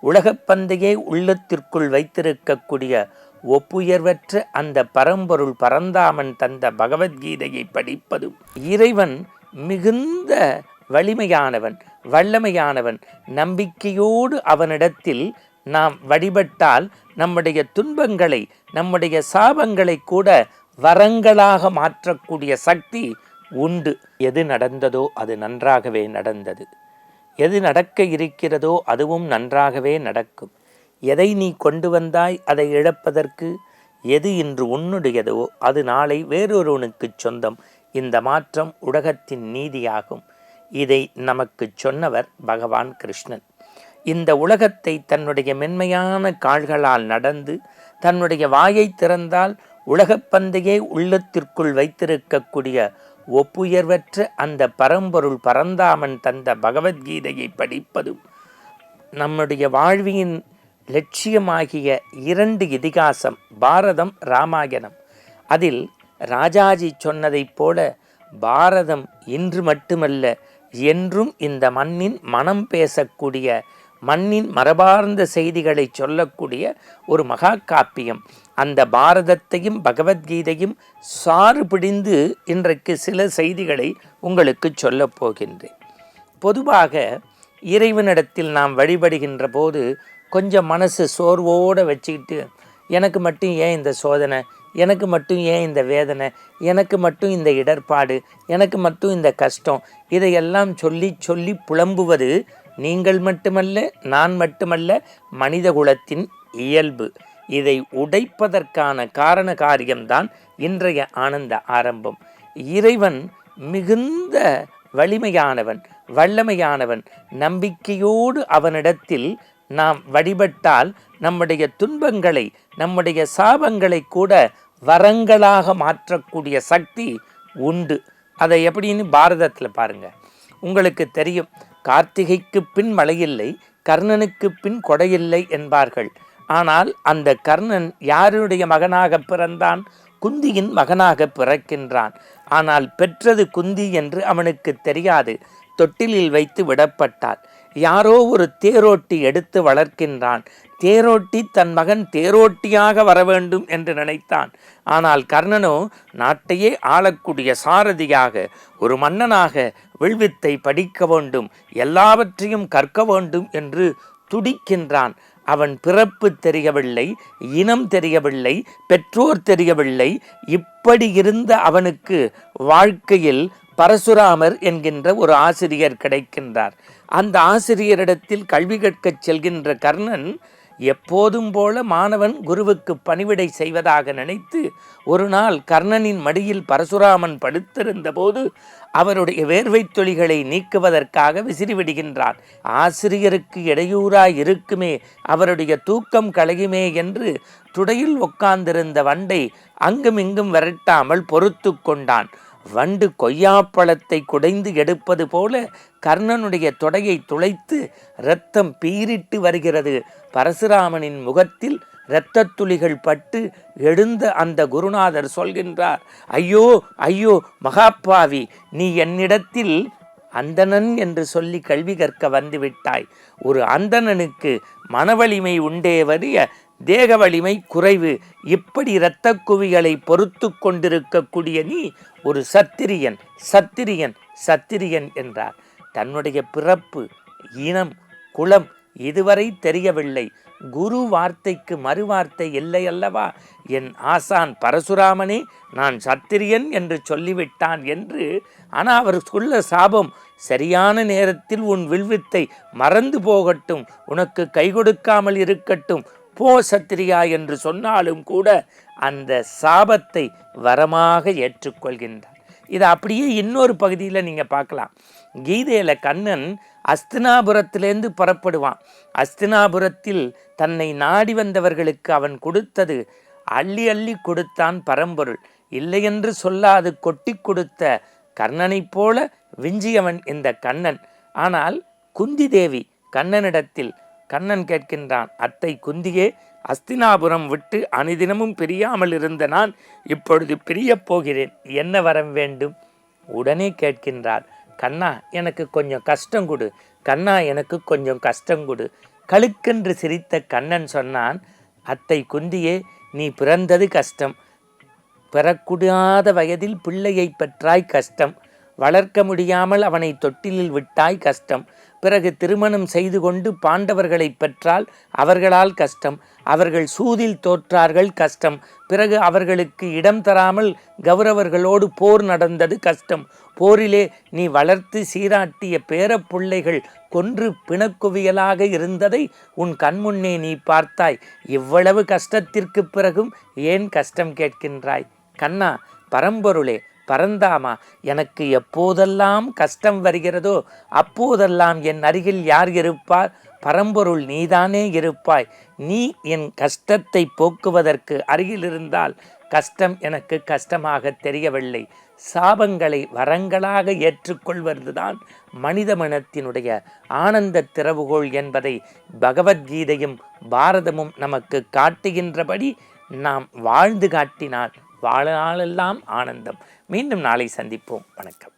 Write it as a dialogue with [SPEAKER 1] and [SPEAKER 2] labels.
[SPEAKER 1] உலகப்பந்தையே உள்ளத்திற்குள் வைத்திருக்கக்கூடிய ஒப்புயர்வற்ற அந்த பரம்பொருள் பரந்தாமன் தந்த பகவத்கீதையை படிப்பதும், இறைவன் மிகுந்த வலிமையானவன், வல்லமையானவன், நம்பிக்கையோடு அவனிடத்தில் நாம் வழிபட்டால் நம்முடைய துன்பங்களை, நம்முடைய சாபங்களை கூட வரங்களாக மாற்றக்கூடிய சக்தி உண்டு. எது நடந்ததோ அது நன்றாகவே நடந்தது. எது நடக்க இருக்கிறதோ அதுவும் நன்றாகவே நடக்கும். எதை நீ கொண்டு வந்தாய் அதை இழப்பதற்கு? எது இன்று உன்னுடையதோ அது நாளை வேறொருவனுக்கு சொந்தம். இந்த மாற்றம் உலகத்தின் நீதியாகும். இதை நமக்கு சொன்னவர் பகவான் கிருஷ்ணன். இந்த உலகத்தை தன்னுடைய மென்மையான கால்களால் நடந்து, தன்னுடைய வாயை திறந்தால் உலகப்பந்தையே உள்ளத்திற்குள் வைத்திருக்கக்கூடிய ஒப்புயர்வற்ற அந்த பரம்பொருள் பரந்தாமன் தந்த பகவத்கீதையை படிப்பதும், நம்முடைய வாழ்வின் லட்சியமாகிய 2 இதிகாசம், பாரதம், ராமாயணம். அதில் ராஜாஜி சொன்னதைப் போல பாரதம் இன்று மட்டுமல்ல என்றும் இந்த மண்ணின் மனம் பேசக்கூடிய, மண்ணின் மரபார்ந்த செய்திகளை சொல்லக்கூடிய ஒரு மகா காப்பியம். அந்த பாரதத்தையும் பகவத்கீதையும் சாறு பிடிந்து இன்றைக்கு சில செய்திகளை உங்களுக்கு சொல்லப் போகின்றேன். பொதுவாக இறைவனிடத்தில் நாம் வழிபடுகின்ற போது கொஞ்சம் மனசு சோர்வோடு வச்சுக்கிட்டு, எனக்கு மட்டும் ஏன் இந்த சோதனை, எனக்கு மட்டும் ஏன் இந்த வேதனை, எனக்கு மட்டும் இந்த இடர்பாடு, எனக்கு மட்டும் இந்த கஷ்டம், இதையெல்லாம் சொல்லி சொல்லி புலம்புவது நீங்கள் மட்டுமல்ல, நான் மட்டுமல்ல, மனித குலத்தின் இயல்பு. இதை உடைப்பதற்கான காரண காரியம்தான் இன்றைய ஆனந்த ஆரம்பம். இறைவன் மிகுந்த வலிமையானவன், வல்லமையானவன், நம்பிக்கையோடு அவனிடத்தில் நாம் வழிபட்டால் நம்முடைய துன்பங்களை, நம்முடைய சாபங்களை கூட வரங்களாக மாற்றக்கூடிய சக்தி உண்டு. அதை எப்படின்னு பாரதத்தில் பாருங்க, உங்களுக்கு தெரியும். கார்த்திகைக்கு பின் மழையில்லை, கர்ணனுக்கு பின் கொடையில்லை என்பார்கள். ஆனால் அந்த கர்ணன் யாருடைய மகனாக பிறந்தான்? குந்தியின் மகனாக பிறக்கின்றான். ஆனால் பெற்றது குந்தி என்று அவனுக்கு தெரியாது. தொட்டிலில் வைத்து விடப்பட்டார். யாரோ ஒரு தேரோட்டி எடுத்து வளர்க்கின்றான். தேரோட்டி தன் மகன் தேரோட்டியாக வர வேண்டும் என்று நினைத்தான். ஆனால் கர்ணனோ நாட்டையே ஆளக்கூடிய சாரதியாக, ஒரு மன்னனாக வில்வித்தை படிக்க வேண்டும், எல்லாவற்றையும் கற்க வேண்டும் என்று துடிக்கின்றான். அவன் பிறப்பு தெரியவில்லை, இனம் தெரியவில்லை, பெற்றோர் தெரியவில்லை. இப்படி இருந்த அவனுக்கு வாழ்க்கையில் பரசுராமர் என்கின்ற ஒரு ஆசிரியர் கிடைக்கின்றார். அந்த ஆசிரியரிடத்தில் கல்வி கற்கச் செல்கின்ற கர்ணன் எப்போதும் போல மாணவன் குருவுக்கு பணிவிடை செய்வதாக நினைத்து ஒரு நாள் கர்ணனின் மடியில் பரசுராமன் படுத்திருந்த போது அவருடைய வேர்வை துளிகளை நீக்குவதற்காக விசிறிவிடுகின்றான். ஆசிரியருக்கு இடையூறாய் இருக்குமே, அவருடைய தூக்கம் களையுமே என்று துடையில் உட்கார்ந்திருந்த வண்டை அங்குமிங்கும் விரட்டாமல் பொறுத்து கொண்டான். வண்டு கொய்யாப்பழத்தை குடைந்து எடுப்பது போல கர்ணனுடைய தொடையை துளைத்து இரத்தம் பீரிட்டு வருகிறது. பரசுராமனின் முகத்தில் இரத்த துளிகள் பட்டு எழுந்த அந்த குருநாதர் சொல்கின்றார், ஐயோ ஐயோ மகாப்பாவி, நீ என்னிடத்தில் அந்தணன் என்று சொல்லி கல்வி கற்க வந்துவிட்டாய். ஒரு அந்தணனுக்கு மனவலிமை உண்டே வரிய தேக வலிமை குறைவு. இப்படி இரத்த குவிகளை பொறுத்து கொண்டிருக்கக்கூடிய நீ ஒரு சத்திரியன், சத்திரியன், சத்திரியன் என்றார். தன்னுடைய பிறப்பு, இனம், குலம் இதுவரை தெரியவில்லை. குரு வார்த்தைக்கு மறுவார்த்தை இல்லை அல்லவா? என் ஆசான் பரசுராமனே நான் சத்திரியன் என்று சொல்லிவிட்டான் என்று. ஆனால் அவர் சொல்ல சாபம், சரியான நேரத்தில் உன் வில்வித்தை மறந்து போகட்டும், உனக்கு கை கொடுக்காமல் இருக்கட்டும், போ சத்திரியா என்று சொன்னாலும் கூட அந்த சாபத்தை வரமாக ஏற்றுக்கொள்கின்றார். இது அப்படியே இன்னொரு பகுதியில் நீங்கள் பார்க்கலாம். கீதையில் கண்ணன் அஸ்தினாபுரத்திலேருந்து புறப்படுவான். அஸ்தினாபுரத்தில் தன்னை நாடி வந்தவர்களுக்கு அவன் கொடுத்தது அள்ளி அள்ளி கொடுத்தான் பரம்பொருள். இல்லையென்று சொல்லாது கொட்டி கொடுத்த கர்ணனைப் போல விஞ்சியவன் இந்த கண்ணன். ஆனால் குந்தி தேவி கண்ணனிடத்தில், கண்ணன் கேட்கின்றான், அத்தை குந்தியே, அஸ்தினாபுரம் விட்டு அனுதினமும் பிரியாமல் இருந்த நான் இப்பொழுது பிரியப் போகிறேன், என்ன வரம் வேண்டும்? உடனே கேட்கின்றார், கண்ணா எனக்கு கொஞ்சம் கஷ்டம் கொடு, கண்ணா எனக்கு கொஞ்சம் கஷ்டம் கொடு. கழுக்கென்று சிரித்த கண்ணன் சொன்னான், அத்தை குந்தியே, நீ பிறந்தது கஷ்டம், பெறக்கூடாத வயதில் பிள்ளையை பெற்றாய் கஷ்டம், வளர்க்க முடியாமல் அவனை தொட்டிலில் விட்டாய் கஷ்டம், பிறகு திருமணம் செய்து கொண்டு பாண்டவர்களை பெற்றால் அவர்களால் கஷ்டம், அவர்கள் சூதில் தோற்றார்கள் கஷ்டம், பிறகு அவர்களுக்கு இடம் தராமல் கௌரவர்களோடு போர் நடந்தது கஷ்டம், போரிலே நீ வளர்த்து சீராட்டிய பேரப்பிள்ளைகள் கொன்று பிணக்குவியலாக இருந்ததை உன் கண்முன்னே நீ பார்த்தாய், இவ்வளவு கஷ்டத்திற்கு பிறகும் ஏன் கஷ்டம் கேட்கின்றாய்? கண்ணா, பரம்பொருளே, பரந்தாமா, எனக்கு எப்போதெல்லாம் கஷ்டம் வருகிறதோ அப்போதெல்லாம் என் அருகில் யார் இருப்பார்? பரம்பொருள் நீதானே இருப்பாய். நீ என் கஷ்டத்தை போக்குவதற்கு அருகில் இருந்தால் கஷ்டம் எனக்கு கஷ்டமாக தெரியவில்லை. சாபங்களை வரங்களாக ஏற்றுக்கொள்வதுதான் மனித மனத்தினுடைய ஆனந்த திறவுகோள் என்பதை பகவத்கீதையும் பாரதமும் நமக்கு காட்டுகின்றபடி நாம் வாழ்ந்து காட்டினால் வாழ்நாளெல்லாம் ஆனந்தம். மீண்டும் நாளை சந்திப்போம். வணக்கம்.